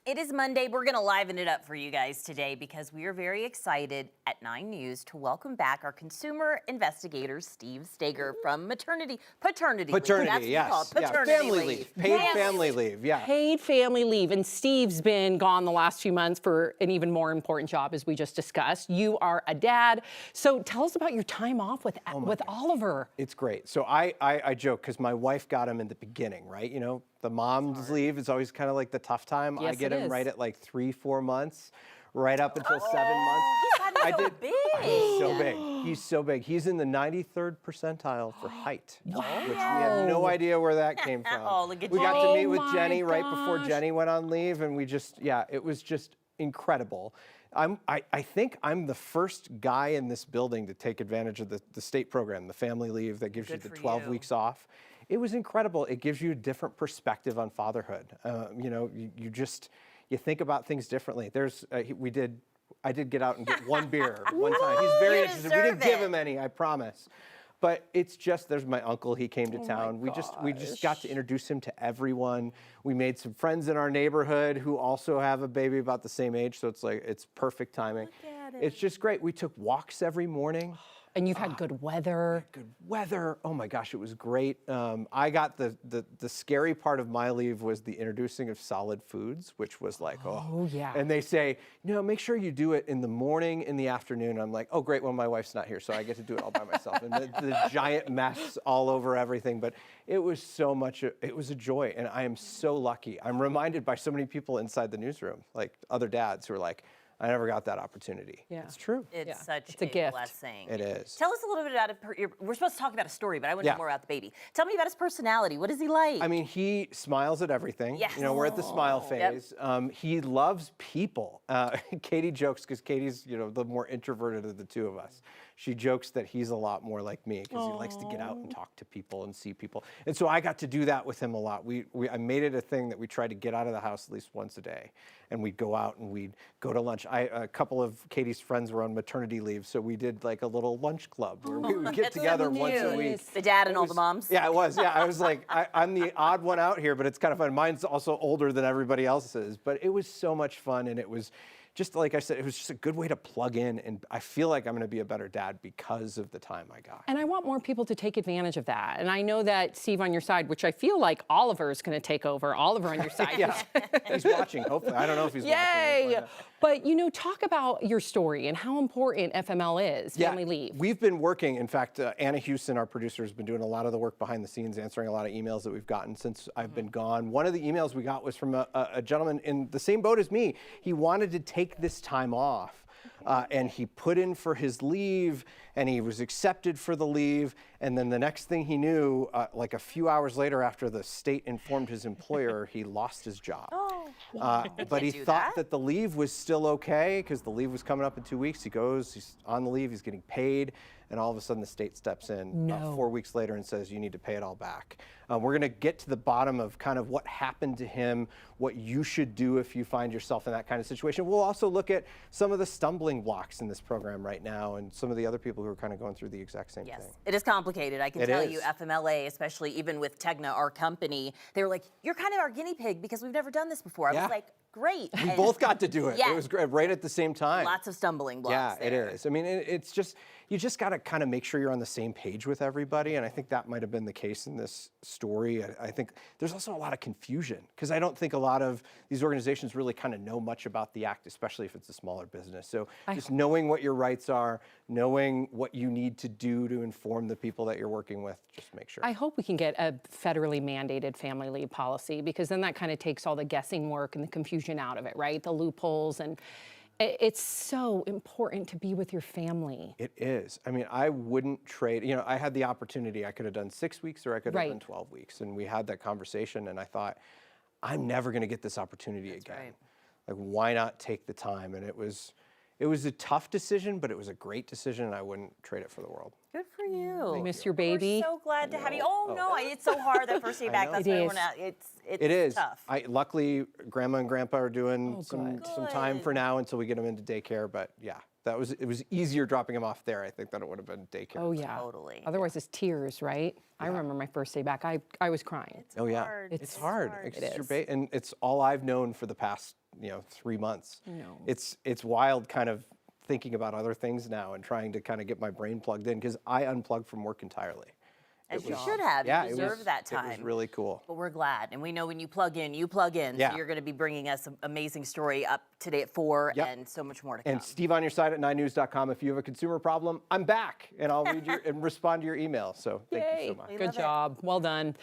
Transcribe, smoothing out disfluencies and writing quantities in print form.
It is Monday. We're going to liven it up for you guys today because we are very excited at 9 News to welcome back our consumer investigator, Steve Staeger, from paternity leave. That's what you call it, paternity family leave. Paid family leave, yeah. Paid family leave. And Steve's been gone the last few months for an even more important job, as we just discussed. You are a dad. So tell us about your time off with Oliver. It's great. So I joke because my wife got him in the beginning, right? You know, the mom's leave is always kind of like the tough time. Yes, I get it him is. right at like 3-4 months, right up until 7 months. He's so big. He's so big. He's so big. He's in the 93rd percentile for height, which we have no idea where that came from. Oh, look at we you. got to meet with my Jenny right before gosh. Jenny went on leave, and it was just incredible. I think I'm the first guy in this building to take advantage of the state program, the family leave that gives you the 12 weeks off. It was incredible. It gives you a different perspective on fatherhood. You know, you think about things differently. I did get out and get one beer one time. He's very interested. We didn't give him any, I promise. But it's just, there's my uncle, he came to town. We just got to introduce him to everyone. We made some friends in our neighborhood who also have a baby about the same age, so it's perfect timing. Look at it. It's just great. We took walks every morning. And you've had good weather. Good weather. Oh my gosh, it was great. I got the scary part of my leave was the introducing of solid foods, which was like, Oh, yeah. And they say, make sure you do it in the morning, in the afternoon. I'm like, oh, great, well, my wife's not here, so I get to do it all by myself. And the giant mess all over everything. But it was it was a joy, and I am so lucky. I'm reminded by so many people inside the newsroom, like other dads who are like, I never got that opportunity. Yeah. It's true. It's such a gift. blessing. It is. Tell us a little bit about it. We're supposed to talk about a story, but I want to know more about the baby. Tell me about his personality. What is he like? I mean, he smiles at everything. Yes. You know, we're at the smile phase. He loves people. Katie jokes, because Katie's, the more introverted of the two of us. She jokes that he's a lot more like me because he likes to get out and talk to people and see people. And so I got to do that with him a lot. I made it a thing that we tried to get out of the house at least once a day. And we'd go out and we'd go to lunch. A couple of Katie's friends were on maternity leave, so we did like a little lunch club where we would get together once a week. The dad and all the moms? Yeah, it was. Yeah, I was like, I'm the odd one out here, but it's kind of fun. Mine's also older than everybody else's, but it was so much fun, and it was just like I said, it was just a good way to plug in, and I feel like I'm going to be a better dad because of the time I got. And I want more people to take advantage of that. And I know that Steve on your side, which I feel like Oliver is going to take over. Oliver on your side. Yeah, he's watching, hopefully. I don't know if he's watching. Yay! But, talk about your story and how important FML is, family leave. We've been working, in fact, Anna Houston, our producer, has been doing a lot of the work behind the scenes, answering a lot of emails that we've gotten since I've been gone. One of the emails we got was from a gentleman in the same boat as me. He wanted to take this time off. And he put in for his leave, and he was accepted for the leave. And then the next thing he knew, like a few hours later after the state informed his employer, he lost his job. But he thought that the leave was still okay because the leave was coming up in 2 weeks. He goes, he's on the leave, he's getting paid. And all of a sudden the state steps in 4 weeks later and says, you need to pay it all back. We're going to get to the bottom of kind of what happened to him, what you should do if you find yourself in that kind of situation. We'll also look at some of the stumbling blocks in this program right now and some of the other people who are kind of going through the exact same thing. It is complicated. I can tell you, FMLA, especially even with Tegna, our company, they were like, you're kind of our guinea pig because we've never done this before. I was like, great. We both got to do it. Yeah. It was great, right at the same time. Lots of stumbling blocks. Yeah, it is. I mean, it's just, you just got to kind of make sure you're on the same page with everybody. And I think that might have been the case in this story. I think there's also a lot of confusion because I don't think a lot of these organizations really kind of know much about the act, especially if it's a smaller business. So just knowing what your rights are, knowing what you need to do to inform the people that you're working with, just make sure. I hope we can get a federally mandated family leave policy because then that kind of takes all the guessing work and the confusion out of it, right? The loopholes, and it's so important to be with your family. It is. I mean, I wouldn't trade, I had the opportunity. I could have done 6 weeks or I could have done 12 weeks. And we had that conversation and I thought, I'm never going to get this opportunity again. Right. Like, why not take the time? And it was a tough decision, but it was a great decision and I wouldn't trade it for the world. Good for you. Miss your baby. We're so glad to have you. Oh, no, it's so hard that first day back. That's why I want to. It's tough. Luckily, Grandma and Grandpa are doing some time for now until we get them into daycare. But yeah, it was easier dropping them off there, I think, than it would have been daycare. Oh yeah, totally. Otherwise, it's tears, right? I remember my first day back. I was crying. It's hard. It's hard. It is. And it's all I've known for the past 3 months. No. It's wild kind of thinking about other things now and trying to kind of get my brain plugged in because I unplugged from work entirely. As you should have. Yeah, you deserve that time. It was really cool. But we're glad. And we know when you plug in, you plug in. Yeah. So you're going to be bringing us an amazing story up today at 4 Yep. and so much more to come. And Steve on your side at 9news.com. If you have a consumer problem, I'm back and I'll read and respond to your email. So thank you so much. Good job. Well done.